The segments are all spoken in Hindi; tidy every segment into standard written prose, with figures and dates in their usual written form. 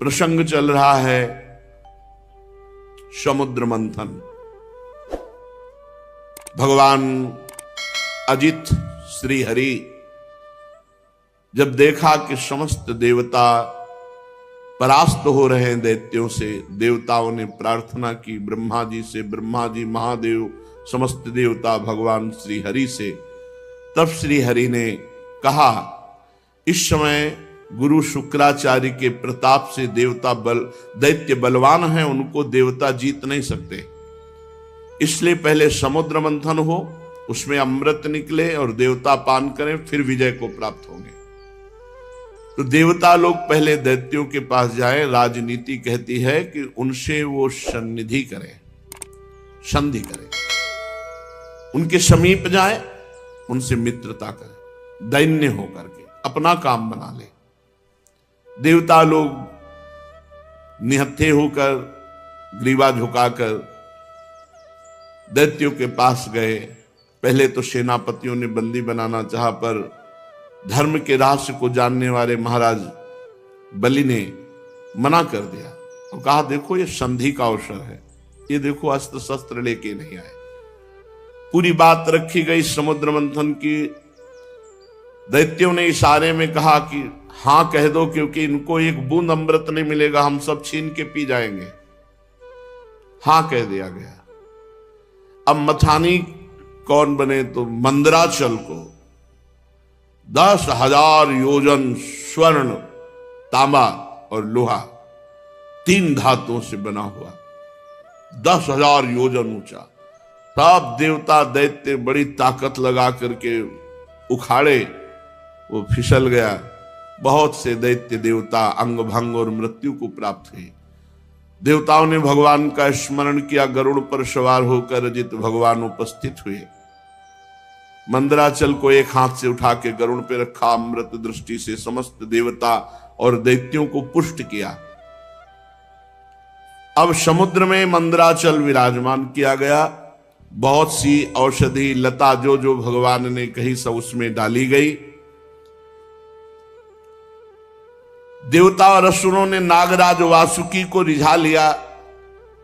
प्रसंग चल रहा है समुद्र मंथन। भगवान अजित श्री हरि जब देखा कि समस्त देवता परास्त हो रहे हैं दैत्यों से, देवताओं ने प्रार्थना की ब्रह्मा जी से, ब्रह्मा जी महादेव समस्त देवता भगवान श्री हरि से। तब श्री हरि ने कहा, इस समय गुरु शुक्राचार्य के प्रताप से दैत्य बलवान हैं, उनको देवता जीत नहीं सकते, इसलिए पहले समुद्र मंथन हो, उसमें अमृत निकले और देवता पान करें, फिर विजय को प्राप्त होंगे। तो देवता लोग पहले दैत्यों के पास जाएं। राजनीति कहती है कि उनसे वो सन्निधि करें, संधि करें, उनके समीप जाएं, उनसे मित्रता करें, दैन्य होकर के अपना काम बना ले। देवता लोग निहत्थे होकर, ग्रीवा झुकाकर दैत्यों के पास गए। पहले तो सेनापतियों ने बंदी बनाना चाहा, पर धर्म के रहस्य को जानने वाले महाराज बलि ने मना कर दिया और कहा, देखो ये संधि का अवसर है, ये देखो अस्त्र शस्त्र लेके नहीं आए। पूरी बात रखी गई समुद्र मंथन की। दैत्यों ने इशारे में कहा कि हां कह दो, क्योंकि इनको एक बूंद अमृत नहीं मिलेगा, हम सब छीन के पी जाएंगे। हां कह दिया गया। अब मथानी कौन बने? तो मंदराचल को 10,000 योजन स्वर्ण, तांबा और लोहा, 3 धातुओं से बना हुआ, 10,000 योजन ऊंचा। सब देवता दैत्य बड़ी ताकत लगा करके उखाड़े, वो फिसल गया। बहुत से दैत्य देवता अंग भंग और मृत्यु को प्राप्त हुए। देवताओं ने भगवान का स्मरण किया, गरुड़ पर सवार होकर अजित भगवान उपस्थित हुए। मंदराचल को एक हाथ से उठा के गरुड़ पे रखा, अमृत दृष्टि से समस्त देवता और दैत्यों को पुष्ट किया। अब समुद्र में मंदराचल विराजमान किया गया। बहुत सी औषधि लता जो भगवान ने कही सब उसमें डाली गई। देवता और असुरों ने नागराज वासुकी को रिझा लिया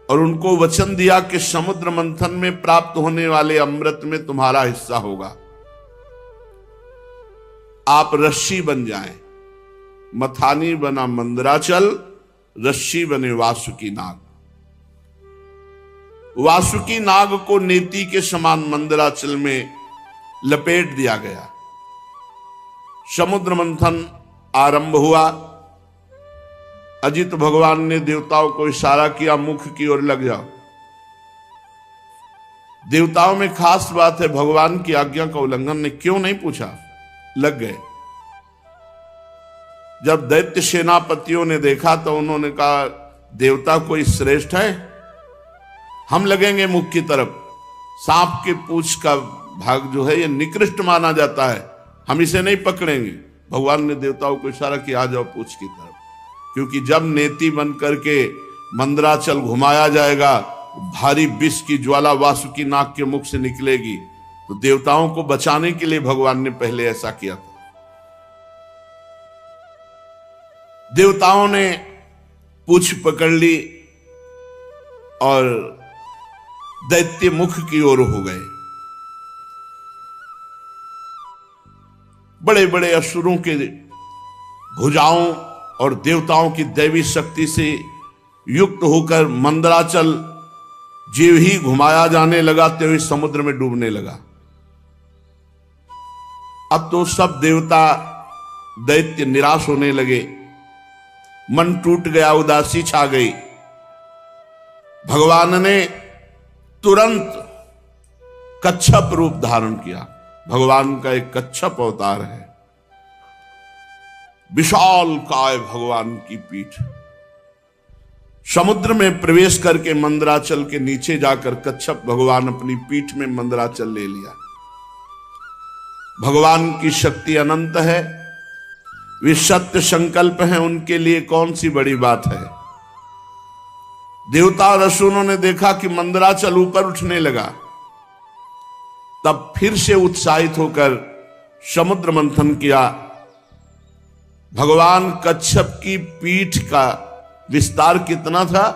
और उनको वचन दिया कि समुद्र मंथन में प्राप्त होने वाले अमृत में तुम्हारा हिस्सा होगा, आप रस्सी बन जाएं। मथानी बना मंदराचल, रस्सी बने वासुकी नाग। वासुकी नाग को नेति के समान मंदराचल में लपेट दिया गया। समुद्र मंथन आरंभ हुआ। अजित भगवान ने देवताओं को इशारा किया, मुख की ओर लग जाओ। देवताओं में खास बात है, भगवान की आज्ञा का उल्लंघन ने क्यों नहीं पूछा, लग गए। जब दैत्य सेनापतियों ने देखा तो उन्होंने कहा, देवता कोई श्रेष्ठ है, हम लगेंगे मुख की तरफ। सांप के पूंछ का भाग जो है ये निकृष्ट माना जाता है, हम इसे नहीं पकड़ेंगे। भगवान ने देवताओं को इशारा किया, आ जाओ पूंछ की तरफ, क्योंकि जब नेति बन करके मंदराचल घुमाया जाएगा, भारी विष की ज्वाला वासुकी नाग के मुख से निकलेगी। तो देवताओं को बचाने के लिए भगवान ने पहले ऐसा किया था। देवताओं ने पूंछ पकड़ ली और दैत्य मुख की ओर हो गए। बड़े बड़े असुरों के भुजाओं और देवताओं की दैवी शक्ति से युक्त होकर मंदराचल जीव ही घुमाया जाने लगा, त्यों ही समुद्र में डूबने लगा। अब तो सब देवता दैत्य निराश होने लगे, मन टूट गया, उदासी छा गई। भगवान ने तुरंत कच्छप रूप धारण किया। भगवान का एक कच्छप अवतार है, विशाल काय भगवान की पीठ। समुद्र में प्रवेश करके मंदराचल के नीचे जाकर कच्छप भगवान अपनी पीठ में मंदराचल ले लिया। भगवान की शक्ति अनंत है, वे सत्य संकल्प हैं, उनके लिए कौन सी बड़ी बात है। देवता और असुरों ने देखा कि मंदराचल ऊपर उठने लगा, तब फिर से उत्साहित होकर समुद्र मंथन किया। भगवान कच्छप की पीठ का विस्तार कितना था?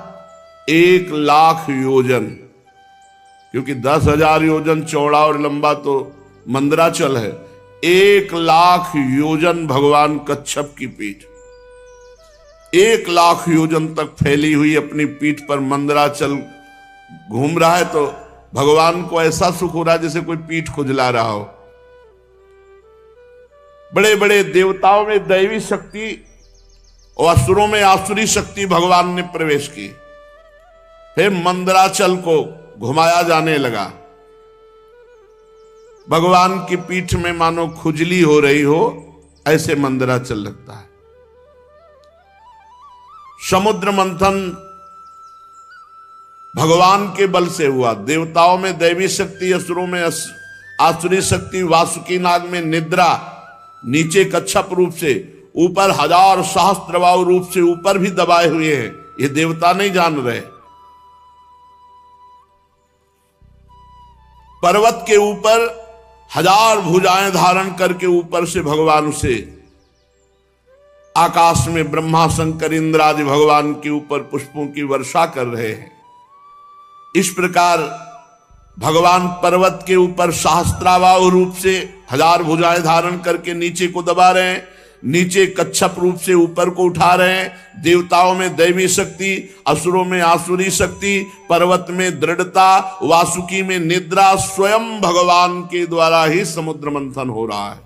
1,00,000 योजन, क्योंकि 10,000 योजन चौड़ा और लंबा तो मंदराचल है। 1,00,000 योजन भगवान कच्छप की पीठ, 1,00,000 योजन तक फैली हुई अपनी पीठ पर मंदराचल घूम रहा है। तो भगवान को ऐसा सुख हो रहा है जैसे कोई पीठ खुजला रहा हो। बड़े बड़े देवताओं में दैवी शक्ति और असुरों में आसुरी शक्ति भगवान ने प्रवेश की। फिर मंदराचल को घुमाया जाने लगा। भगवान की पीठ में मानो खुजली हो रही हो, ऐसे मंदराचल लगता है। समुद्र मंथन भगवान के बल से हुआ। देवताओं में दैवी शक्ति, असुरों में आसुरी शक्ति, वासुकी नाग में निद्रा, नीचे कच्छप रूप से, ऊपर 1000 सहस्त्रबाहु रूप से ऊपर भी दबाए हुए हैं। ये देवता नहीं जान रहे। पर्वत के ऊपर 1000 भुजाएं धारण करके ऊपर से भगवान उसे आकाश में ब्रह्मा शंकर इंद्र आदि भगवान के ऊपर पुष्पों की वर्षा कर रहे हैं। इस प्रकार भगवान पर्वत के ऊपर सहस्त्राबाहु रूप से 1000 भुजाएं धारण करके नीचे को दबा रहे हैं, नीचे कच्छप रूप से ऊपर को उठा रहे हैं। देवताओं में दैवी शक्ति, असुरों में आसुरी शक्ति, पर्वत में दृढ़ता, वासुकी में निद्रा, स्वयं भगवान के द्वारा ही समुद्र मंथन हो रहा है।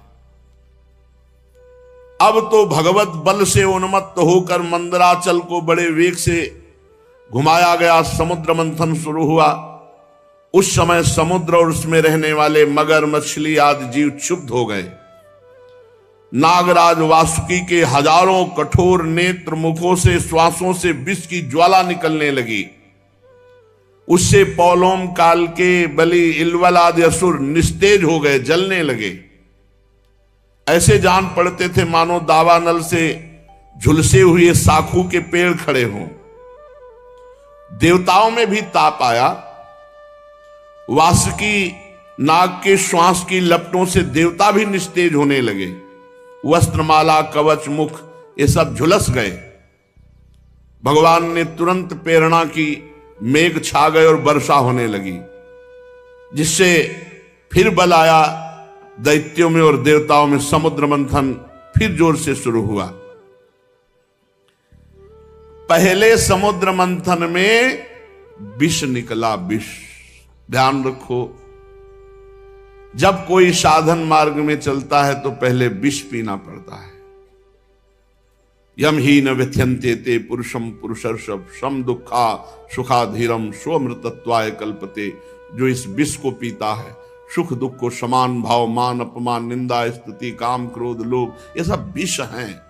अब तो भगवत बल से उन्मत्त होकर मंदराचल को बड़े वेग से घुमाया गया। समुद्र मंथन शुरू हुआ। उस समय समुद्र और उसमें रहने वाले मगर, मछली आदि जीव क्षुब्ध हो गए। नागराज वासुकी के हजारों कठोर नेत्र मुखों से, श्वासों से विष की ज्वाला निकलने लगी। उससे पौलोम काल के बलि, इलवल आदि असुर निस्तेज हो गए, जलने लगे। ऐसे जान पड़ते थे मानो दावानल से झुलसे हुए साखू के पेड़ खड़े हों। देवताओं में भी ताप आया। वासुकी नाग के श्वास की लपटों से देवता भी निस्तेज होने लगे। वस्त्रमाला, कवच, मुख ये सब झुलस गए। भगवान ने तुरंत प्रेरणा की, मेघ छा गए और वर्षा होने लगी, जिससे फिर बल आया दैत्यों में और देवताओं में। समुद्र मंथन फिर जोर से शुरू हुआ। पहले समुद्र मंथन में विष निकला, विष। ध्यान रखो, जब कोई साधन मार्ग में चलता है तो पहले विष पीना पड़ता है। यम ही न व्यथ्यन्ते ते पुरुषम पुरुषर्षभ सम दुखा सुखाधीरम स्वमृतत्वाय कल्पते। जो इस विष को पीता है, सुख दुख को समान भाव, मान अपमान, निंदा स्तुति, काम क्रोध लोभ, ये सब विष हैं।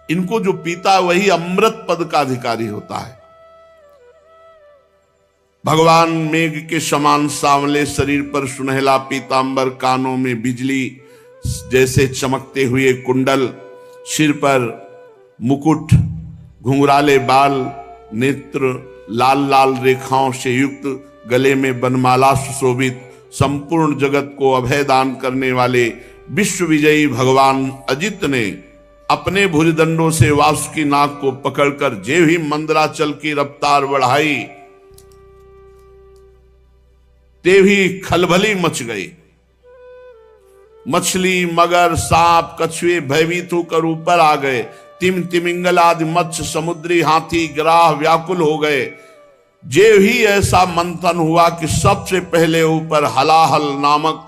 इनको जो पीता है वही अमृत पद का अधिकारी होता है। भगवान मेघ के समान सांवले शरीर पर सुनहला पीतांबर, कानों में बिजली जैसे चमकते हुए कुंडल, सिर पर मुकुट, घुंघराले बाल, नेत्र लाल लाल रेखाओं से युक्त, गले में बनमाला सुशोभित, संपूर्ण जगत को अभय दान करने वाले विश्व विजयी भगवान अजित ने अपने भुजदंडों से वासुकी नाग को पकड़कर जे ही मंदराचल की रफ्तार बढ़ाई, ते भी खलबली मच गई। मछली, मगर, सांप, कछुए भयभीत होकर ऊपर आ गए। तिमिंगल आदि मत्स्य, समुद्री हाथी, ग्राह व्याकुल हो गए। जे ही ऐसा मंथन हुआ कि सबसे पहले ऊपर हलाहल नामक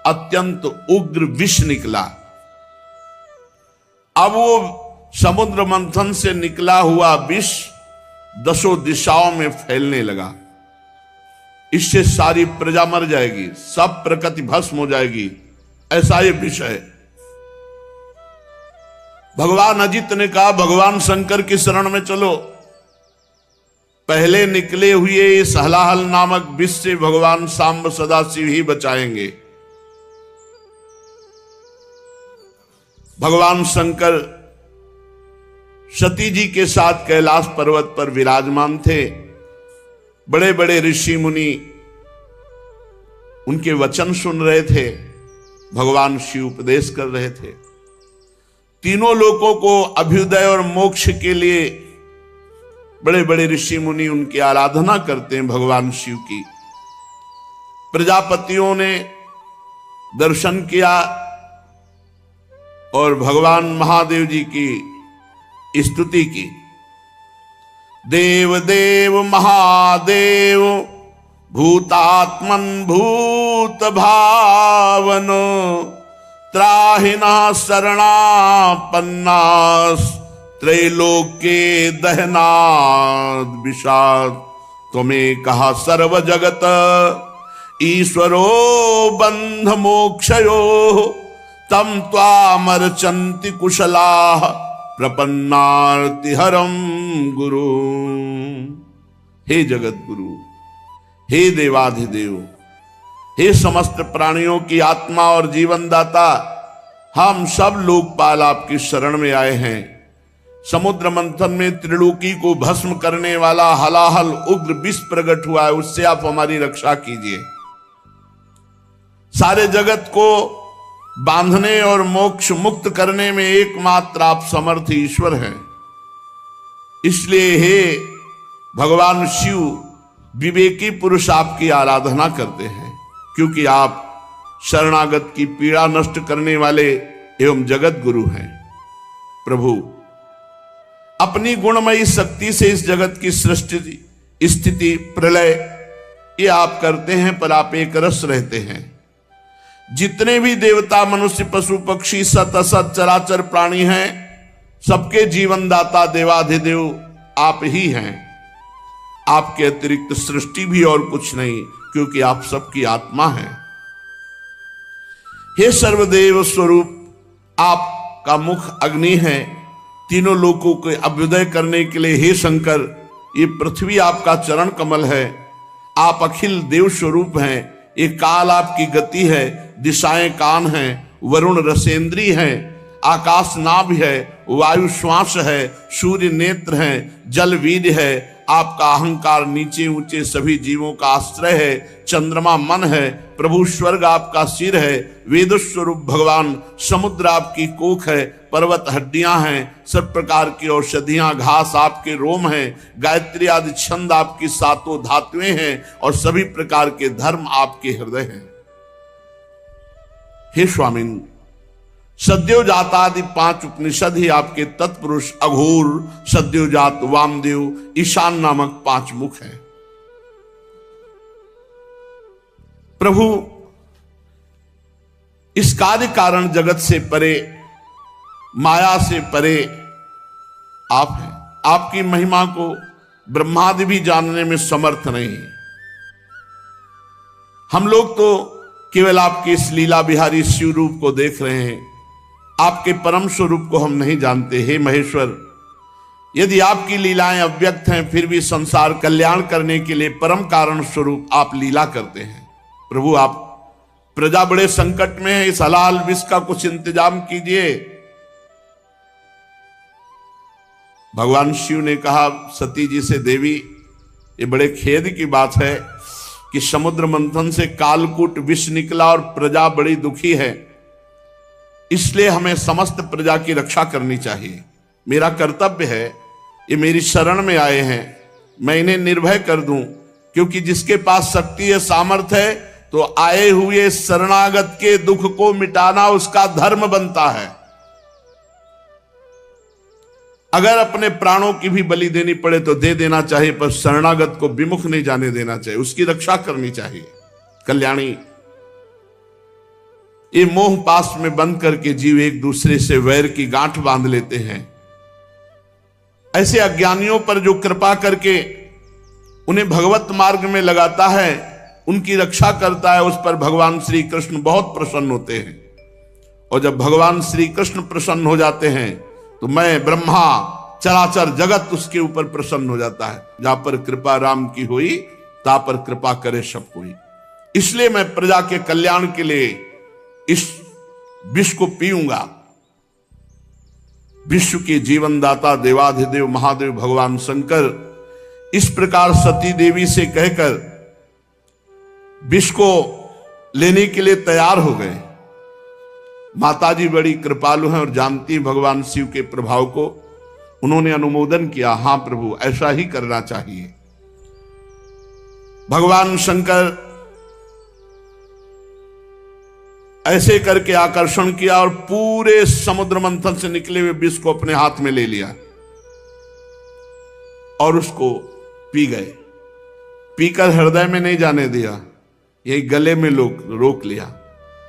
अत्यंत उग्र विष निकला। अब वो समुद्र मंथन से निकला हुआ विष 10 दिशाओं में फैलने लगा। इससे सारी प्रजा मर जाएगी, सब प्रकृति भस्म हो जाएगी, ऐसा ये विष है। भगवान अजित ने कहा, भगवान शंकर की शरण में चलो। पहले निकले हुए इस हलाहल नामक विष से भगवान सांब सदाशिव ही बचाएंगे। भगवान शंकर सती जी के साथ कैलाश पर्वत पर विराजमान थे। बड़े बड़े ऋषि मुनि उनके वचन सुन रहे थे। भगवान शिव उपदेश कर रहे थे। तीनों लोकों को अभ्युदय और मोक्ष के लिए बड़े बड़े ऋषि मुनि उनकी आराधना करते हैं भगवान शिव की। प्रजापतियों ने दर्शन किया और भगवान महादेव जी की स्तुति की। देव देव महादेव भूतात्मन भूत भावनो त्राहिना शरणापन्नास त्रैलोक्ये दहनाद विषाद तुम्हें कहा सर्व जगत ईश्वरो बंध मोक्षयो तम त्वामर्चन्ति कुशलाः प्रपन्नार्तिहरम गुरु। हे जगत गुरु, हे देवाधिदेव, हे समस्त प्राणियों की आत्मा और जीवन दाता, हम सब लोकपाल आपकी शरण में आए हैं। समुद्र मंथन में त्रिलोकी को भस्म करने वाला हलाहल उग्र विष प्रकट हुआ है, उससे आप हमारी रक्षा कीजिए। सारे जगत को बांधने और मोक्ष मुक्त करने में एकमात्र आप समर्थ ईश्वर हैं। इसलिए हे भगवान शिव, विवेकी पुरुष आपकी आराधना करते हैं, क्योंकि आप शरणागत की पीड़ा नष्ट करने वाले एवं जगत गुरु हैं। प्रभु, अपनी गुणमयी शक्ति से इस जगत की सृष्टि, स्थिति, प्रलय ये आप करते हैं, पर आप एक रस रहते हैं। जितने भी देवता, मनुष्य, पशु, पक्षी, सत असत चराचर प्राणी हैं, सबके जीवन दाता देवाधिदेव आप ही हैं। आपके अतिरिक्त सृष्टि भी और कुछ नहीं, क्योंकि आप सबकी आत्मा हैं। हे सर्वदेव स्वरूप, आपका मुख अग्नि है। तीनों लोकों के अभ्युदय करने के लिए हे शंकर, ये पृथ्वी आपका चरण कमल है। आप अखिल देव स्वरूप हैं। ये काल आपकी गति है, दिशाएं कान हैं, वरुण रसेंद्री हैं, आकाश नाभ है, वायु श्वास है, सूर्य नेत्र है, जल वीर्य है। आपका अहंकार नीचे ऊंचे सभी जीवों का आश्रय है। चंद्रमा मन है, प्रभु स्वर्ग आपका सिर है। वेद स्वरूप भगवान समुद्र आपकी कोख है, पर्वत हड्डियां हैं, सब प्रकार की औषधियां घास आपके रोम हैं, गायत्री आदि छंद आपकी सातों धातुएं हैं, और सभी प्रकार के धर्म आपके हृदय हैं। हे स्वामिन, सद्योजातादि 5 उपनिषद ही आपके तत्पुरुष अघोर, सद्योजात, वामदेव, ईशान नामक 5 मुख हैं। प्रभु, इस कार्य कारण जगत से परे, माया से परे आप हैं। आपकी महिमा को ब्रह्मादि भी जानने में समर्थ नहीं। हम लोग तो केवल आपके इस लीला बिहारी शिव रूप को देख रहे हैं, आपके परम स्वरूप को हम नहीं जानते। हे महेश्वर, यदि आपकी लीलाएं अव्यक्त हैं, फिर भी संसार कल्याण करने के लिए परम कारण स्वरूप आप लीला करते हैं। प्रभु, आप प्रजा बड़े संकट में है, इस हलाल विष का कुछ इंतजाम कीजिए। भगवान शिव ने कहा सती जी से, देवी, ये बड़े खेद की बात है कि समुद्र मंथन से कालकूट विष निकला और प्रजा बड़ी दुखी है। इसलिए हमें समस्त प्रजा की रक्षा करनी चाहिए। मेरा कर्तव्य है, ये मेरी शरण में आए हैं, मैं इन्हें निर्भय कर दूं, क्योंकि जिसके पास शक्ति है, सामर्थ्य है, तो आए हुए शरणागत के दुख को मिटाना उसका धर्म बनता है। अगर अपने प्राणों की भी बलि देनी पड़े तो दे देना चाहिए, पर शरणागत को विमुख नहीं जाने देना चाहिए, उसकी रक्षा करनी चाहिए। कल्याणी, ये मोह पास में बंद करके जीव एक दूसरे से वैर की गांठ बांध लेते हैं। ऐसे अज्ञानियों पर जो कृपा करके उन्हें भगवत मार्ग में लगाता है, उनकी रक्षा करता है, उस पर भगवान श्री कृष्ण बहुत प्रसन्न होते हैं। और जब भगवान श्री कृष्ण प्रसन्न हो जाते हैं, तो मैं ब्रह्मा चराचर जगत उसके ऊपर प्रसन्न हो जाता है। जहां पर कृपा राम की हुई, ता पर कृपा करे सब कोई। इसलिए मैं प्रजा के कल्याण के लिए इस विष को पीऊंगा। विश्व के जीवनदाता देवाधिदेव महादेव भगवान शंकर इस प्रकार सती देवी से कहकर विष को लेने के लिए तैयार हो गए। माताजी बड़ी कृपालु हैं और जानती हैं भगवान शिव के प्रभाव को। उन्होंने अनुमोदन किया, हां प्रभु ऐसा ही करना चाहिए। भगवान शंकर ऐसे करके आकर्षण किया और पूरे समुद्र मंथन से निकले हुए विष को अपने हाथ में ले लिया और उसको पी गए। पीकर हृदय में नहीं जाने दिया, यही गले में रोक लिया।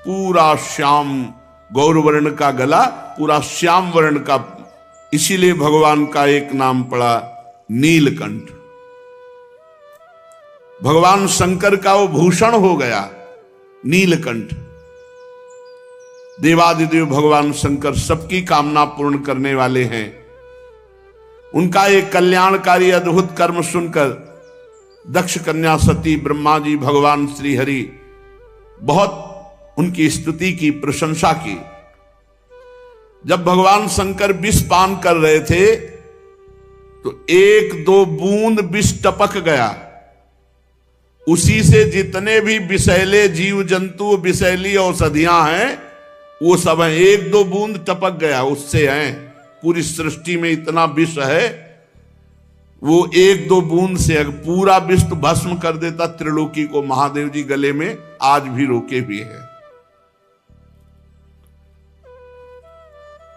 पूरा श्याम गौरवर्ण का गला, पूरा श्याम वर्ण का, इसीलिए भगवान का एक नाम पड़ा नीलकंठ। भगवान शंकर का वो भूषण हो गया नीलकंठ। देवादिदेव भगवान शंकर सबकी कामना पूर्ण करने वाले हैं। उनका एक कल्याणकारी अद्भुत कर्म सुनकर दक्ष कन्या सती ब्रह्मा जी भगवान श्री हरि बहुत उनकी स्तुति की, प्रशंसा की। जब भगवान शंकर विष पान कर रहे थे तो 1-2 बूंद विष टपक गया। उसी से जितने भी विषैले जीव जंतु, विषैली औषधियां हैं, वो सब हैं। 1-2 बूंद टपक गया, उससे हैं। पूरी सृष्टि में इतना विष है, वो 1-2 बूंद से अगर पूरा विष तो भस्म कर देता त्रिलोकी को। महादेव जी गले में आज भी रोके हुए हैं।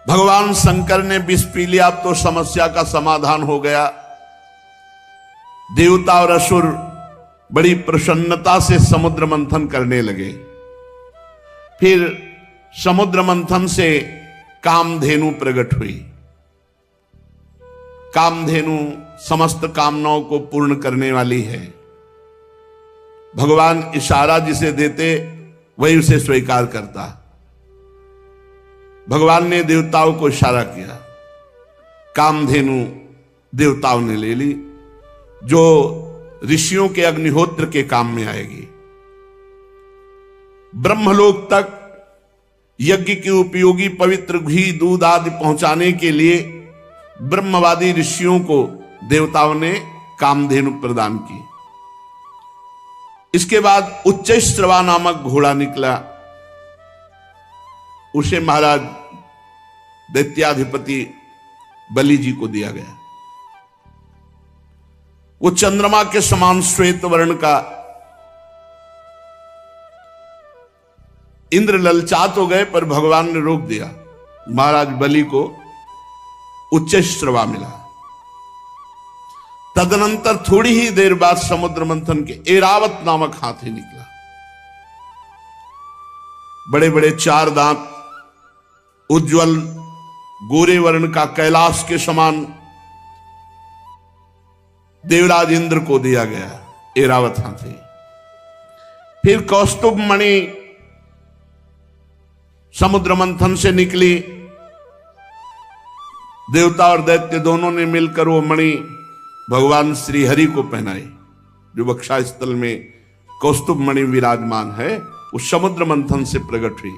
भगवान शंकर ने विष पी लिया तो समस्या का समाधान हो गया। देवता और असुर बड़ी प्रसन्नता से समुद्र मंथन करने लगे। फिर समुद्र मंथन से कामधेनु प्रकट हुई। कामधेनु समस्त कामनाओं को पूर्ण करने वाली है। भगवान इशारा जिसे देते वही उसे स्वीकार करता। भगवान ने देवताओं को इशारा किया, कामधेनु देवताओं ने ले ली, जो ऋषियों के अग्निहोत्र के काम में आएगी। ब्रह्मलोक तक यज्ञ के उपयोगी पवित्र घी दूध आदि पहुंचाने के लिए ब्रह्मवादी ऋषियों को देवताओं ने कामधेनु प्रदान की। इसके बाद उच्चैश्रवा नामक घोड़ा निकला। उसे महाराज दैत्याधिपति बलि जी को दिया गया। वो चंद्रमा के समान श्वेत वर्ण का। इंद्र ललचात हो गए पर भगवान ने रोक दिया। महाराज बलि को उच्चैश्रवा मिला। तदनंतर थोड़ी ही देर बाद समुद्र मंथन के ऐरावत नामक हाथी निकला। बड़े बड़े 4 दांत, उज्जवल गोरे वर्ण का, कैलाश के समान। देवराज इंद्र को दिया गया ऐरावत हाथी। फिर कौस्तुभ मणि समुद्र मंथन से निकली। देवता और दैत्य दोनों ने मिलकर वो मणि भगवान श्री हरि को पहनाई। जो वक्षा स्थल में कौस्तुभ मणि विराजमान है, वो समुद्र मंथन से प्रकट हुई।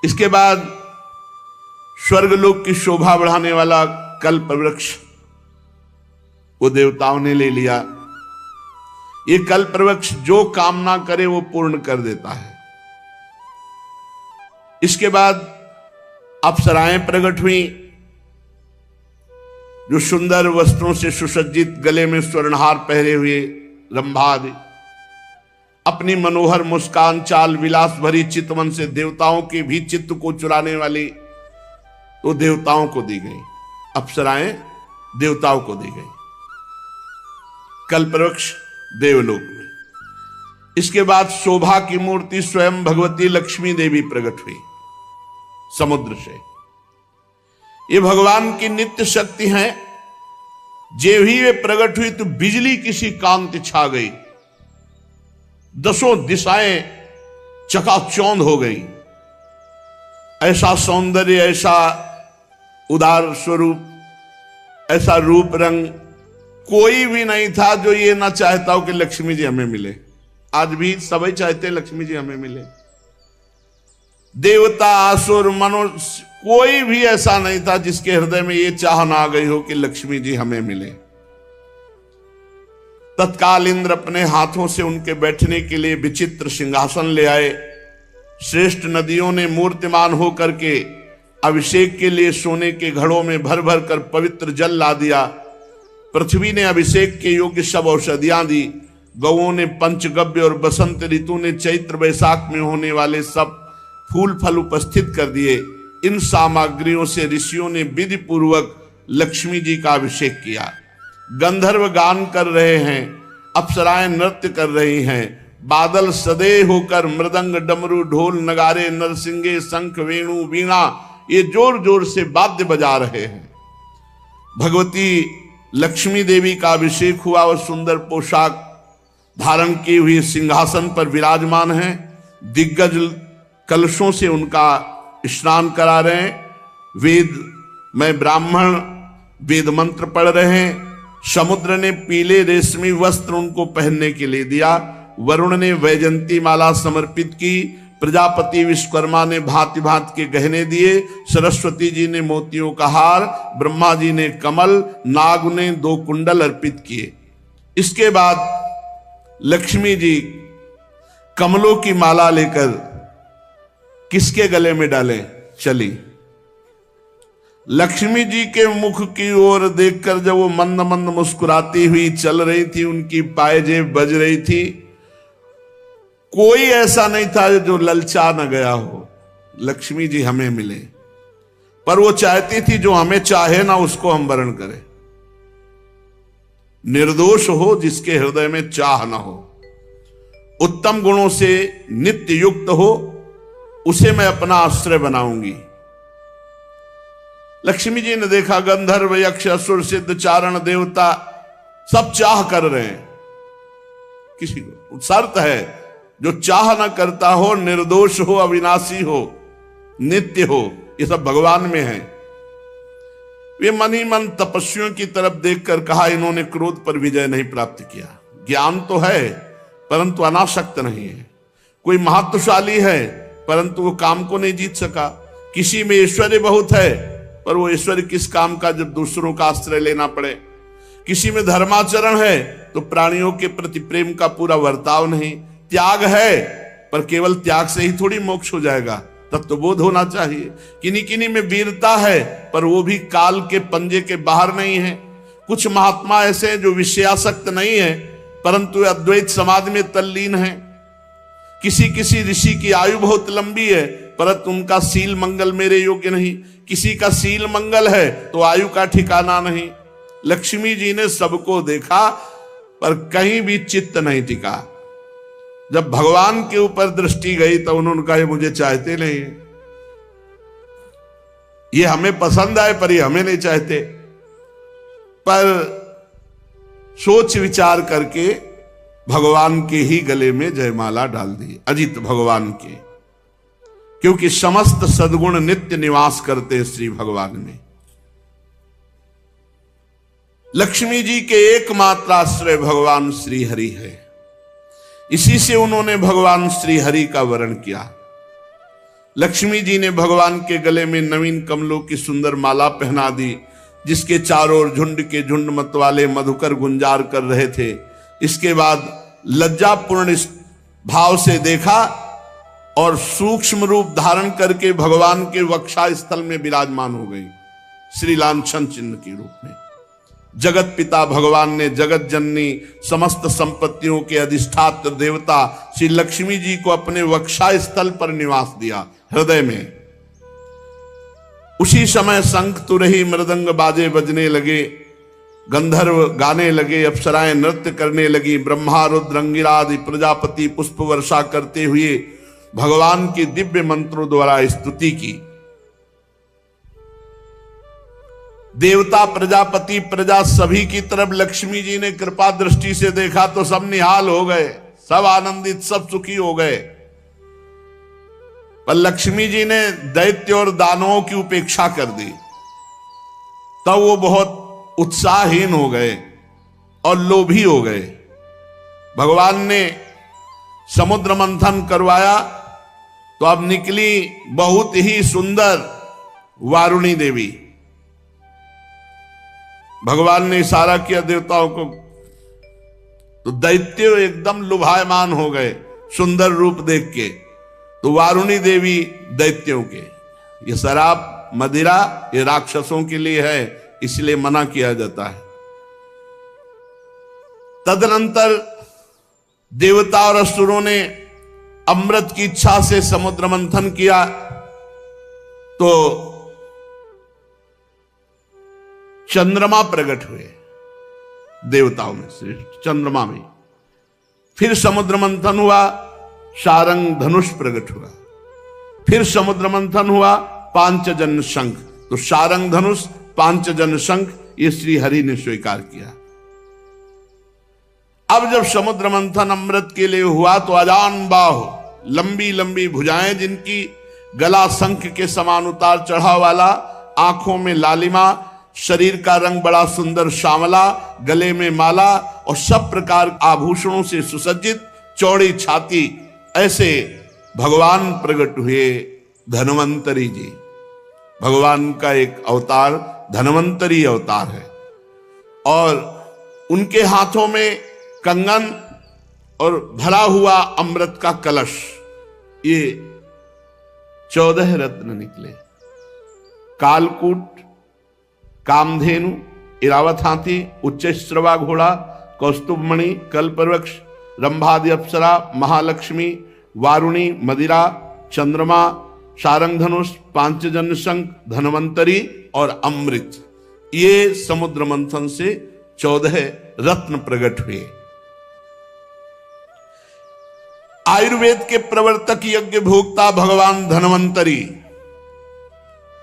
इसके बाद स्वर्गलोक की शोभा बढ़ाने वाला कल्प वृक्ष वो देवताओं ने ले लिया। ये कल्प वृक्ष जो कामना करे वो पूर्ण कर देता है। इसके बाद अप्सराएं प्रकट हुई, जो सुंदर वस्त्रों से सुसज्जित, गले में स्वर्णहार पहरे हुए रंभा आदि, अपनी मनोहर मुस्कान, चाल, विलास भरी चितवन से देवताओं के भी चित्त को चुराने वाली तो देवताओं को दी गई। अप्सराएं देवताओं को दी गई। कल्पवृक्ष देवलोक में। इसके बाद शोभा की मूर्ति स्वयं भगवती लक्ष्मी देवी प्रकट हुई समुद्र से। ये भगवान की नित्य शक्ति है। जे ही वे प्रकट हुई तो बिजली किसी कांति छा गई। 10 दिशाएं चकाचौंध हो गई। ऐसा सौंदर्य, ऐसा उदार स्वरूप, ऐसा रूप रंग कोई भी नहीं था जो ये ना चाहता हो कि लक्ष्मी जी हमें मिले। आज भी सभी चाहते हैं लक्ष्मी जी हमें मिले। देवता, असुर, मनुष्य, कोई भी ऐसा नहीं था जिसके हृदय में ये चाह ना आ गई हो कि लक्ष्मी जी हमें मिले। तत्काल इंद्र अपने हाथों से उनके बैठने के लिए विचित्र सिंहासन ले आए। श्रेष्ठ नदियों ने मूर्तिमान होकर के अभिषेक के लिए सोने के घड़ों में भर भर कर पवित्र जल ला दिया। पृथ्वी ने अभिषेक के योग्य सब औषधियां दी। गौओं ने पंचगव्य और बसंत ऋतु ने चैत्र वैशाख में होने वाले सब फूल फल उपस्थित कर दिए। इन सामग्रियों से ऋषियों ने विधि पूर्वक लक्ष्मी जी का अभिषेक किया। गंधर्व गान कर रहे हैं, अप्सराएं नृत्य कर रही हैं, बादल सदे होकर मृदंग डमरू ढोल नगारे नरसिंगे शंख वेणु वीणा ये जोर जोर से वाद्य बजा रहे हैं। भगवती लक्ष्मी देवी का अभिषेक हुआ और सुंदर पोशाक धारण की हुई सिंहासन पर विराजमान हैं। दिग्गज कलशों से उनका स्नान करा रहे हैं। वेद में ब्राह्मण वेद मंत्र पढ़ रहे हैं। समुद्र ने पीले रेशमी वस्त्र उनको पहनने के लिए दिया। वरुण ने वैजंती माला समर्पित की। प्रजापति विश्वकर्मा ने भांति भांति के गहने दिए। सरस्वती जी ने मोतियों का हार, ब्रह्मा जी ने कमल, नाग ने 2 कुंडल अर्पित किए। इसके बाद लक्ष्मी जी कमलों की माला लेकर किसके गले में डाले चली। लक्ष्मी जी के मुख की ओर देखकर जब वो मंद मंद मुस्कुराती हुई चल रही थी, उनकी पायजेब बज रही थी, कोई ऐसा नहीं था जो ललचा न गया हो लक्ष्मी जी हमें मिले। पर वो चाहती थी जो हमें चाहे ना उसको हम वरण करें। निर्दोष हो जिसके हृदय में चाह न हो, उत्तम गुणों से नित्य युक्त हो, उसे मैं अपना आश्रय बनाऊंगी। लक्ष्मी जी ने देखा गंधर्व यक्ष असुर सिद्ध चारण देवता सब चाह कर रहे हैं। किसी को शर्त है, जो चाह न करता हो, निर्दोष हो, अविनाशी हो, नित्य हो, ये सब भगवान में है। वे मन ही मन तपस्वियों की तरफ देखकर कहा, इन्होंने क्रोध पर विजय नहीं प्राप्त किया। ज्ञान तो है परंतु अनासक्त नहीं है। कोई महत्वशाली है परंतु वो काम को नहीं जीत सका। किसी में ऐश्वर्य बहुत है पर वो ऐश्वर्य किस काम का जब दूसरों का आश्रय लेना पड़े। किसी में धर्माचरण है तो प्राणियों के प्रति प्रेम का पूरा वर्ताव नहीं। त्याग है पर केवल त्याग से ही थोड़ी मोक्ष हो जाएगा, तत्वबोध होना चाहिए। किन्हीं किन्हीं में वीरता है पर वो भी काल के पंजे के बाहर नहीं है। कुछ महात्मा ऐसे हैं जो विषयासक्त नहीं है परंतु अद्वैत समाधि में तल्लीन है। किसी किसी ऋषि की आयु बहुत लंबी है परंतु उनका सील मंगल मेरे योग्य नहीं। किसी का सील मंगल है तो आयु का ठिकाना नहीं। लक्ष्मी जी ने सबको देखा पर कहीं भी चित्त नहीं टिका। जब भगवान के ऊपर दृष्टि गई तो उन्होंने कहा, ये मुझे चाहते नहीं, ये हमें पसंद आए पर ये हमें नहीं चाहते। पर सोच विचार करके भगवान के ही गले में जयमाला डाल दी, अजित भगवान के, क्योंकि समस्त सद्गुण नित्य निवास करते श्री भगवान में। लक्ष्मी जी के एकमात्र आश्रय भगवान श्री हरि है। इसी से उन्होंने भगवान श्री हरि का वर्ण किया। लक्ष्मी जी ने भगवान के गले में नवीन कमलों की सुंदर माला पहना दी, जिसके चारों ओर झुंड के झुंड मतवाले मधुकर गुंजार कर रहे थे। इसके बाद लज्जापूर्ण भाव से देखा और सूक्ष्म रूप धारण करके भगवान के वक्षा स्थल में विराजमान हो गई, श्री लांछन चिन्ह के रूप में। जगत पिता भगवान ने जगत जननी समस्त संपत्तियों के अधिष्ठात्र देवता श्री लक्ष्मी जी को अपने वक्षा स्थल पर निवास दिया, हृदय में। उसी समय शंख तुरही मृदंग बाजे बजने लगे, गंधर्व गाने लगे, अप्सराएं नृत्य करने लगी। ब्रह्मा रुद्र अंगिरा आदि प्रजापति पुष्प वर्षा करते हुए भगवान की दिव्य मंत्रों द्वारा स्तुति की। देवता प्रजापति प्रजा सभी की तरफ लक्ष्मी जी ने कृपा दृष्टि से देखा तो सब निहाल हो गए, सब आनंदित, सब सुखी हो गए। पर लक्ष्मी जी ने दैत्य और दानवों की उपेक्षा कर दी, तब वो बहुत उत्साहहीन हो गए और लोभी हो गए। भगवान ने समुद्र मंथन करवाया तो अब निकली बहुत ही सुंदर वारुणी देवी। भगवान ने इशारा किया देवताओं को, तो दैत्य एकदम लुभायमान हो गए सुंदर रूप देख के। तो वारुणी देवी दैत्यों के, ये शराब मदिरा ये राक्षसों के लिए है, इसलिए मना किया जाता है। तदनंतर देवता और असुरों ने अमृत की इच्छा से समुद्र मंथन किया, तो चंद्रमा प्रकट हुए देवताओं में से, चंद्रमा में। फिर समुद्र मंथन हुआ, शारंग धनुष प्रकट हुआ। फिर समुद्र मंथन हुआ, पांचजन्य शंख। तो शारंग धनुष, पांचजन्य शंख, ये श्री हरि ने स्वीकार किया। अब जब समुद्र मंथन अमृत के लिए हुआ तो अजान बाहु, लंबी लंबी भुजाएं जिनकी, गला शंख के समान उतार चढ़ाव वाला, आंखों में लालिमा, शरीर का रंग बड़ा सुंदर श्यामला, गले में माला और सब प्रकार आभूषणों से सुसज्जित, चौड़ी छाती, ऐसे भगवान प्रकट हुए धन्वंतरी जी। भगवान का एक अवतार धन्वंतरी अवतार है, और उनके हाथों में कंगन और भरा हुआ अमृत का कलश, ये 14 रत्न निकले। कालकूट, कामधेनु, इरावत हाथी, उच्च श्रवा घोड़ा, कौस्तुभमणि, कल्पवृक्ष, रंभादि अप्सरा, महालक्ष्मी, वारुणी, मदिरा, चंद्रमा, शारंग धनुष, पांचजन्य शंख, धन्वंतरी और अमृत, ये समुद्र मंथन से 14 रत्न प्रकट हुए। आयुर्वेद के प्रवर्तक, यज्ञ भोक्ता भगवान धन्वंतरी,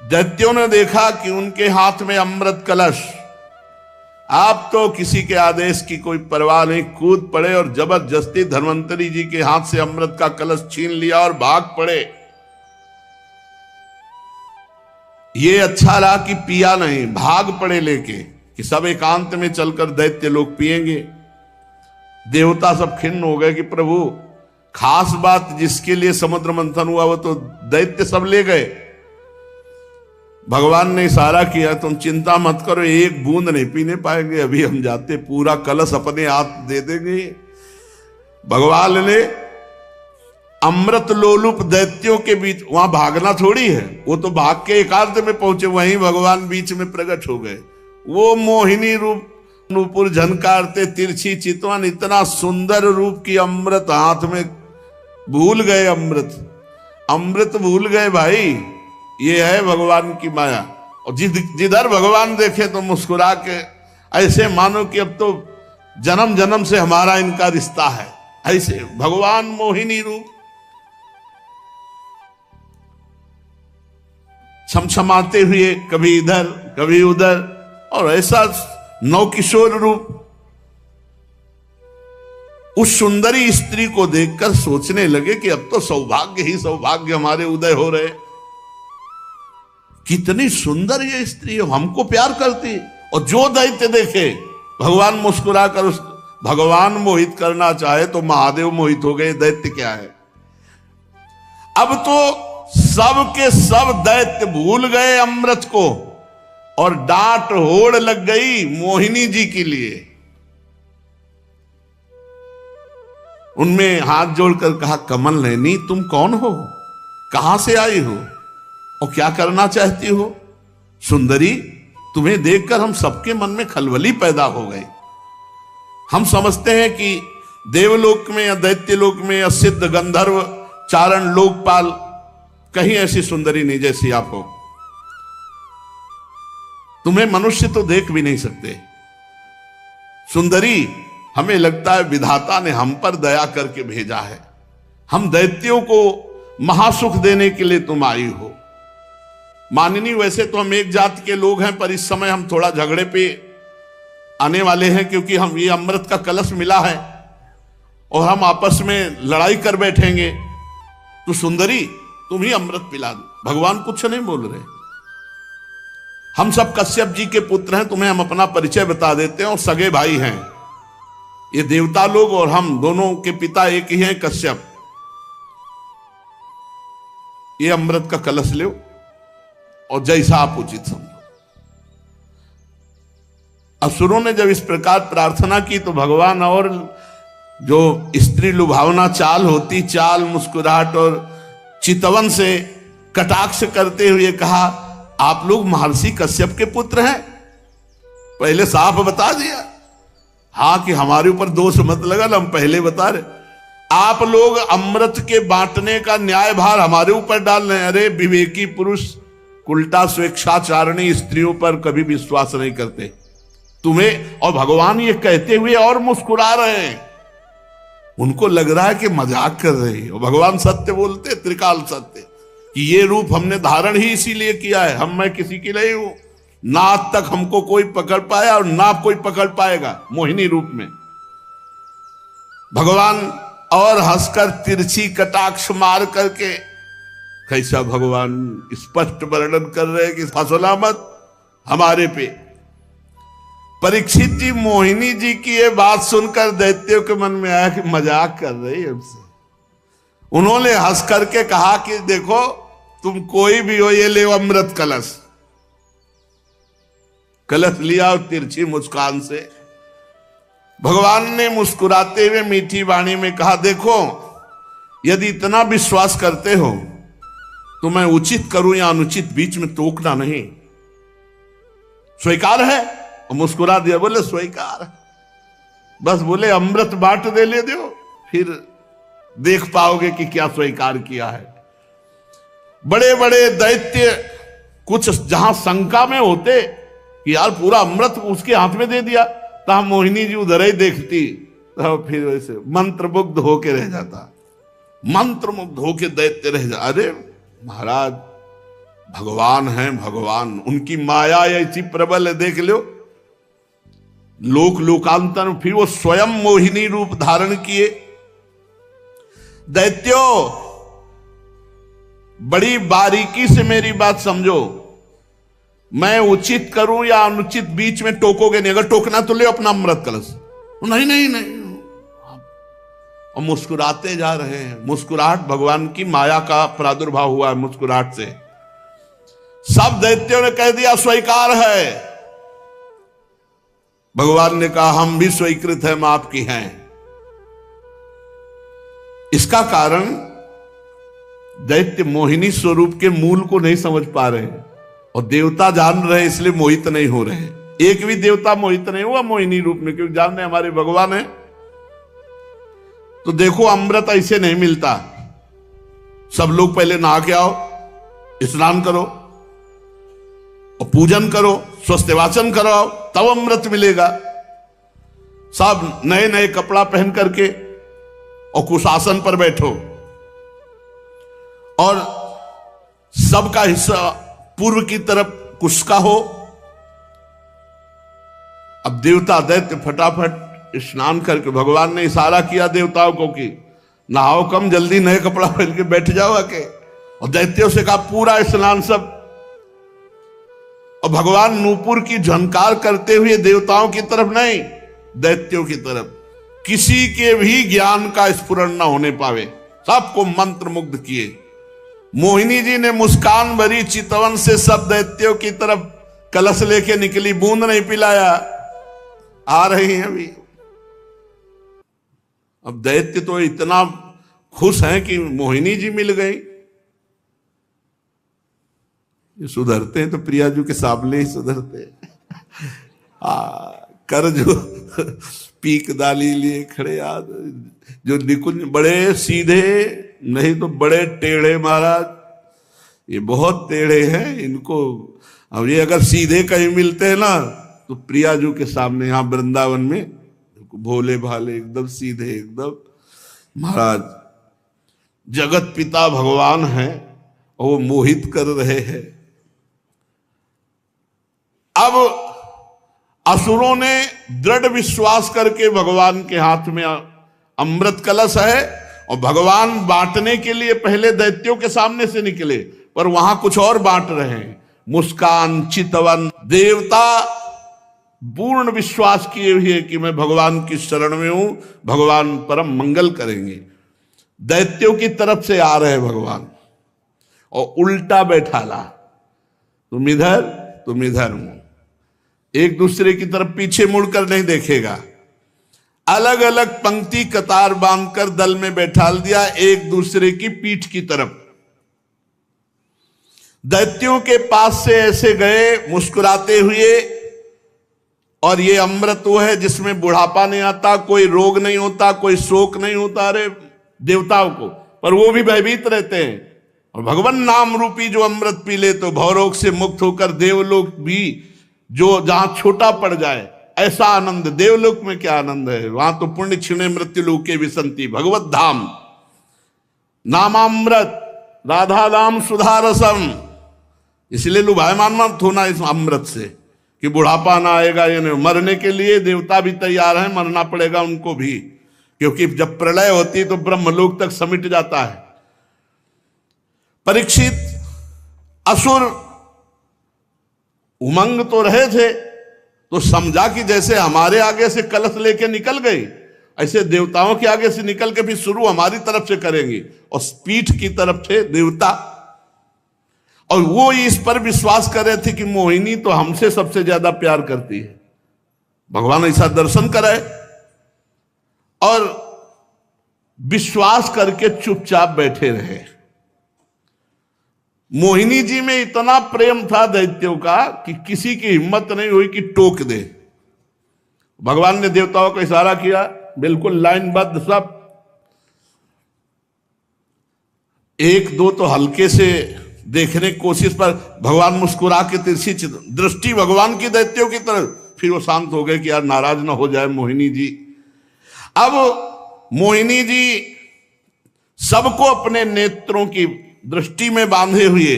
दैत्यों ने देखा कि उनके हाथ में अमृत कलश, आप तो किसी के आदेश की कोई परवाह नहीं, कूद पड़े और जबरदस्ती धन्वंतरी जी के हाथ से अमृत का कलश छीन लिया और भाग पड़े। ये अच्छा रहा कि पिया नहीं, भाग पड़े लेके, कि सब एकांत में चलकर दैत्य लोग पिएंगे। देवता सब खिन्न हो गए कि प्रभु, खास बात जिसके लिए समुद्र मंथन हुआ वो तो दैत्य सब ले गए। भगवान ने इशारा किया, तुम चिंता मत करो, एक बूंद नहीं पीने पाएंगे, अभी हम जाते पूरा कलश अपने हाथ दे देंगे। भगवान ने अमृत लोलुप दैत्यों के बीच, वहां भागना थोड़ी है, वो तो भाग के एकांत में पहुंचे, वहीं भगवान बीच में प्रकट हो गए। वो मोहिनी रूप, नूपुर झनकारते, तिरछी चितवन, इतना सुंदर रूप की अमृत हाथ में, भूल गए अमृत भूल गए भाई। ये है भगवान की माया। और जिधर भगवान देखे तो मुस्कुरा के, ऐसे मानो कि अब तो जन्म जन्म से हमारा इनका रिश्ता है, ऐसे भगवान मोहिनी रूप, छमछमाते हुए कभी इधर कभी उधर, और ऐसा नवकिशोर रूप। उस सुंदरी स्त्री को देखकर सोचने लगे कि अब तो सौभाग्य ही सौभाग्य हमारे उदय हो रहे। कितनी सुंदर ये स्त्री है, हमको प्यार करती। और जो दैत्य देखे, भगवान मुस्कुरा कर उस भगवान मोहित करना चाहे तो महादेव मोहित हो गए, दैत्य क्या है। अब तो सब के सब दैत्य भूल गए अमृत को, और डांट होड़ लग गई मोहिनी जी के लिए। उनमें हाथ जोड़कर कहा, कमल नैनी तुम कौन हो, कहां से आई हो और क्या करना चाहती हो। सुंदरी, तुम्हें देखकर हम सबके मन में खलबली पैदा हो गई। हम समझते हैं कि देवलोक में या दैत्यलोक में या सिद्ध गंधर्व चारण लोकपाल कहीं ऐसी सुंदरी नहीं जैसी आप हो। तुम्हें मनुष्य तो देख भी नहीं सकते। सुंदरी, हमें लगता है विधाता ने हम पर दया करके भेजा है, हम दैत्यों को महासुख देने के लिए तुम आई हो। माननी, वैसे तो हम एक जाति के लोग हैं, पर इस समय हम थोड़ा झगड़े पे आने वाले हैं, क्योंकि हम ये अमृत का कलश मिला है और हम आपस में लड़ाई कर बैठेंगे। तो सुंदरी, तुम ही अमृत पिला दो। भगवान कुछ नहीं बोल रहे। हम सब कश्यप जी के पुत्र हैं, तुम्हें हम अपना परिचय बता देते हैं, और सगे भाई हैं ये देवता लोग, और हम दोनों के पिता एक ही हैं, कश्यप। ये अमृत का कलश लो और जैसा आप उचित समझो। असुरों ने जब इस प्रकार प्रार्थना की तो भगवान, और जो स्त्री लुभावना चाल होती, चाल, मुस्कुराहट और चितवन से कटाक्ष करते हुए कहा, आप लोग महर्षि कश्यप के पुत्र हैं, पहले साफ बता दिया। हाँ कि हमारे ऊपर दोष मत लगा ना, हम पहले बता रहे। आप लोग अमृत के बांटने का न्याय भार हमारे ऊपर डाल रहे हैं। अरे विवेकी पुरुष उल्टा स्वेच्छाचारिणी स्त्रियों पर कभी विश्वास नहीं करते तुम्हें, और भगवान ये कहते हुए और मुस्कुरा रहे हैं। उनको लग रहा है कि मजाक कर रहे हैं, और भगवान सत्य बोलते, त्रिकाल सत्य, कि ये रूप हमने धारण ही इसीलिए किया है, मैं किसी की नहीं हूं, ना आज तक हमको कोई पकड़ पाया और ना कोई पकड़ पाएगा, मोहिनी रूप में। भगवान और हंसकर तिरछी कटाक्ष मार करके, कैसा भगवान स्पष्ट वर्णन कर रहे हैं कि फसला मत हमारे पे। परीक्षित जी मोहिनी जी की ये बात सुनकर दैत्यों के मन में आया कि मजाक कर रही है हमसे। उन्होंने हंस करके कहा कि देखो तुम कोई भी हो, ये ले अमृत कलश। कलश लिया और तिरछी मुस्कान से भगवान ने मुस्कुराते हुए मीठी वाणी में कहा, देखो यदि इतना विश्वास करते हो तो मैं उचित करूं या अनुचित बीच में टोकना नहीं। स्वीकार है? और मुस्कुरा दिया, बोले स्वीकार। बस बोले अमृत बांट दे ले दो, फिर देख पाओगे कि क्या स्वीकार किया है। बड़े बड़े दैत्य कुछ जहां शंका में होते कि यार पूरा अमृत उसके हाथ में दे दिया, तो मोहिनी जी उधर ही देखती, तो फिर वैसे मंत्रमुग्ध होके रह जाता, मंत्रमुग्ध होके दैत्य रह जा। अरे महाराज भगवान हैं, भगवान, उनकी माया ऐसी प्रबल है, देख लो। लोक लोकांतर में फिर वो स्वयं मोहिनी रूप धारण किए। दैत्यों बड़ी बारीकी से मेरी बात समझो, मैं उचित करूं या अनुचित बीच में टोकोगे नहीं। अगर टोकना तो ले अपना अमृत कलश। नहीं नहीं नहीं, और मुस्कुराते जा रहे हैं। मुस्कुराहट भगवान की माया का प्रादुर्भाव हुआ है मुस्कुराहट से। सब दैत्यों ने कह दिया स्वीकार है। भगवान ने कहा हम भी स्वीकृत हैं, आपकी हैं। इसका कारण दैत्य मोहिनी स्वरूप के मूल को नहीं समझ पा रहे हैं, और देवता जान रहे इसलिए मोहित नहीं हो रहे। एक भी देवता मोहित नहीं हुआ मोहिनी रूप में, क्योंकि जान रहे हमारे भगवान है। तो देखो अमृत ऐसे नहीं मिलता। सब लोग पहले नहा के आओ, स्नान करो और पूजन करो, स्वस्थवाचन कराओ, तब अमृत मिलेगा। सब नए नए कपड़ा पहन करके और कुशासन पर बैठो, और सबका हिस्सा पूर्व की तरफ कुश का हो। अब देवता दैत्य फटाफट स्नान करके, भगवान ने इशारा किया देवताओं को कि नहाओ कम, जल्दी नए कपड़ा पहन के बैठ जाओ आके। और दैत्यों से कहा पूरा स्नान सब। और भगवान नूपुर की झनकार करते हुए देवताओं की तरफ नहीं, दैत्यों की तरफ, किसी के भी ज्ञान का स्फुरण न होने पावे, सबको मंत्र मुग्ध किए। मोहिनी जी ने मुस्कान भरी चितवन से सब दैत्यों की तरफ कलश लेके निकली, बूंद नहीं पिलाया। आ रही हैं अभी। अब दैत्य तो इतना खुश हैं कि मोहिनी जी मिल गई। ये सुधरते हैं तो प्रियाजू के सामने ही सुधरते हैं। कर जो पीक दाली लिए खड़े याद, जो निकुंज बड़े सीधे नहीं तो बड़े टेढ़े महाराज, ये बहुत टेढ़े हैं इनको। अब ये अगर सीधे कहीं मिलते हैं ना तो प्रियाजू के सामने यहाँ वृंदावन में भोले भाले एकदम सीधे, एकदम महाराज जगत पिता भगवान हैं और वो मोहित कर रहे हैं। अब असुरों ने दृढ़ विश्वास करके भगवान के हाथ में अमृत कलश है, और भगवान बांटने के लिए पहले दैत्यों के सामने से निकले, पर वहां कुछ और बांट रहे हैं। मुस्कान चितवन देवता पूर्ण विश्वास किए हुए कि मैं भगवान की शरण में हूं, भगवान परम मंगल करेंगे। दैत्यों की तरफ से आ रहे भगवान, और उल्टा बैठाला, तुम इधर हूं। एक दूसरे की तरफ पीछे मुड़कर नहीं देखेगा। अलग अलग पंक्ति कतार बांधकर दल में बैठाल दिया, एक दूसरे की पीठ की तरफ। दैत्यों के पास से ऐसे गए मुस्कुराते हुए, और ये अमृत वो है जिसमें बुढ़ापा नहीं आता, कोई रोग नहीं होता, कोई शोक नहीं होता। अरे देवताओं को, पर वो भी भयभीत रहते हैं। और भगवान नाम रूपी जो अमृत पी ले तो भवरोग से मुक्त होकर देवलोक भी, जो जहां छोटा पड़ जाए, ऐसा आनंद देवलोक में क्या आनंद है। वहां तो पुण्य क्षीणे मृत्यु लोके विसंति भगवत धाम नामामृत राधा नाम सुधारसम। इसलिए लुभायमान मत होना इस अमृत से कि बुढ़ापा ना आएगा। या नहीं, मरने के लिए देवता भी तैयार हैं, मरना पड़ेगा उनको भी, क्योंकि जब प्रलय होती तो ब्रह्मलोक तक समिट जाता है। परीक्षित असुर उमंग तो रहे थे, तो समझा कि जैसे हमारे आगे से कलश लेके निकल गए, ऐसे देवताओं के आगे से निकल के भी शुरू हमारी तरफ से करेंगे। और पीठ की तरफ थे देवता, और वो इस पर विश्वास कर रहे थे कि मोहिनी तो हमसे सबसे ज्यादा प्यार करती है। भगवान ऐसा दर्शन कराए, और विश्वास करके चुपचाप बैठे रहे। मोहिनी जी में इतना प्रेम था दैत्यों का कि किसी की हिम्मत नहीं हुई कि टोक दे। भगवान ने देवताओं को इशारा किया, बिल्कुल लाइनबद्ध सब। एक दो तो हल्के से देखने की कोशिश पर भगवान मुस्कुरा के तिरछी दृष्टि भगवान की दैत्यों की तरफ, फिर वो शांत हो गए कि यार नाराज ना हो जाए मोहिनी जी। अब मोहिनी जी सबको अपने नेत्रों की दृष्टि में बांधे हुए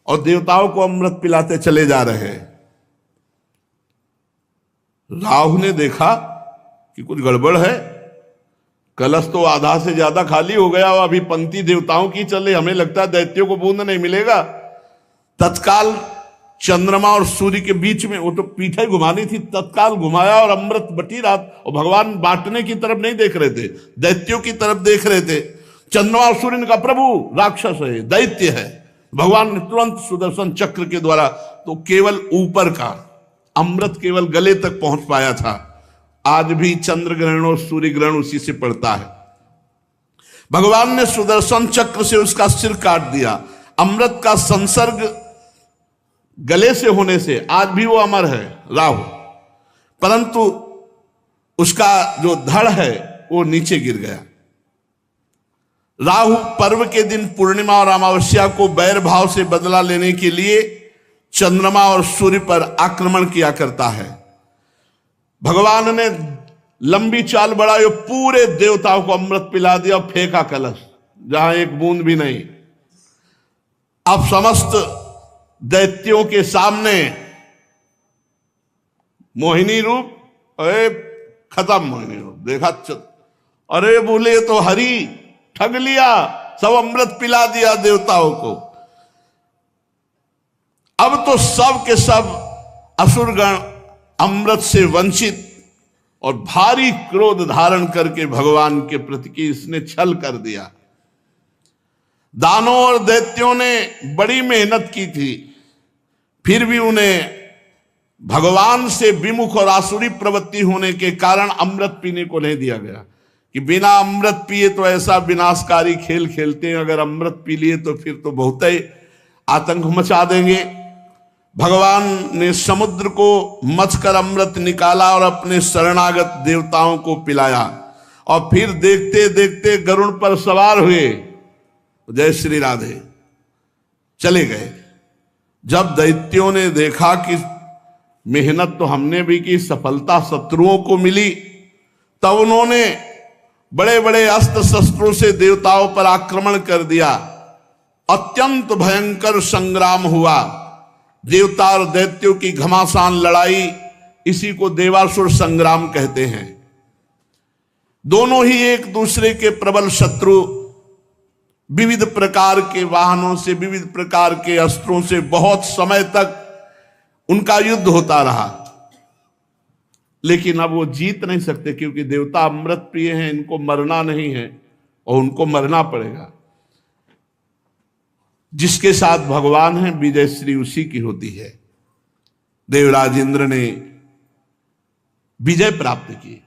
और देवताओं को अमृत पिलाते चले जा रहे हैं। राहु ने देखा कि कुछ गड़बड़ है, कलश तो आधा से ज्यादा खाली हो गया और अभी पंक्ति देवताओं की चल रही, हमें लगता है दैत्यों को बूंद नहीं मिलेगा। तत्काल चंद्रमा और सूर्य के बीच में, वो तो पीठे घुमानी थी, तत्काल घुमाया और अमृत बटी रहा। और भगवान बांटने की तरफ नहीं देख रहे थे, दैत्यों की तरफ देख रहे थे। चंद्रमा और सूर्य ने कहा प्रभु राक्षस है, दैत्य है। भगवान ने तुरंत सुदर्शन चक्र के द्वारा, तो केवल ऊपर का अमृत केवल गले तक पहुंच पाया था। आज भी चंद्र ग्रहण और सूर्य ग्रहण उसी से पड़ता है। भगवान ने सुदर्शन चक्र से उसका सिर काट दिया। अमृत का संसर्ग गले से होने से आज भी वो अमर है राहु, परंतु उसका जो धड़ है वो नीचे गिर गया। राहु पर्व के दिन पूर्णिमा और अमावस्या को बैर भाव से बदला लेने के लिए चंद्रमा और सूर्य पर आक्रमण किया करता है। भगवान ने लंबी चाल बढ़ाई, पूरे देवताओं को अमृत पिला दिया और फेंका कलश, जहां एक बूंद भी नहीं। अब समस्त दैत्यों के सामने मोहिनी रूप, अरे खत्म मोहिनी रूप देखा, अरे बोले तो हरि ठग लिया, सब अमृत पिला दिया देवताओं को। अब तो सब के सब असुरगण अमृत से वंचित और भारी क्रोध धारण करके भगवान के प्रति की इसने छल कर दिया। दानों और दैत्यों ने बड़ी मेहनत की थी, फिर भी उन्हें भगवान से विमुख और आसुरी प्रवृत्ति होने के कारण अमृत पीने को नहीं दिया गया कि बिना अमृत पिए तो ऐसा विनाशकारी खेल खेलते हैं, अगर अमृत पी लिए तो फिर तो बहुत ही आतंक मचा देंगे। भगवान ने समुद्र को मथकर अमृत निकाला और अपने शरणागत देवताओं को पिलाया, और फिर देखते देखते गरुड़ पर सवार हुए, जय श्री राधे, चले गए। जब दैत्यों ने देखा कि मेहनत तो हमने भी की, सफलता शत्रुओं को मिली, तब उन्होंने बड़े बड़े अस्त्र शस्त्रों से देवताओं पर आक्रमण कर दिया। अत्यंत भयंकर संग्राम हुआ। देवता और दैत्यों की घमासान लड़ाई, इसी को देवासुर संग्राम कहते हैं। दोनों ही एक दूसरे के प्रबल शत्रु, विविध प्रकार के वाहनों से, विविध प्रकार के अस्त्रों से बहुत समय तक उनका युद्ध होता रहा, लेकिन अब वो जीत नहीं सकते क्योंकि देवता अमृत प्रिय हैं, इनको मरना नहीं है और उनको मरना पड़ेगा। जिसके साथ भगवान है विजय श्री उसी की होती है। देवराज इंद्र ने विजय प्राप्त की।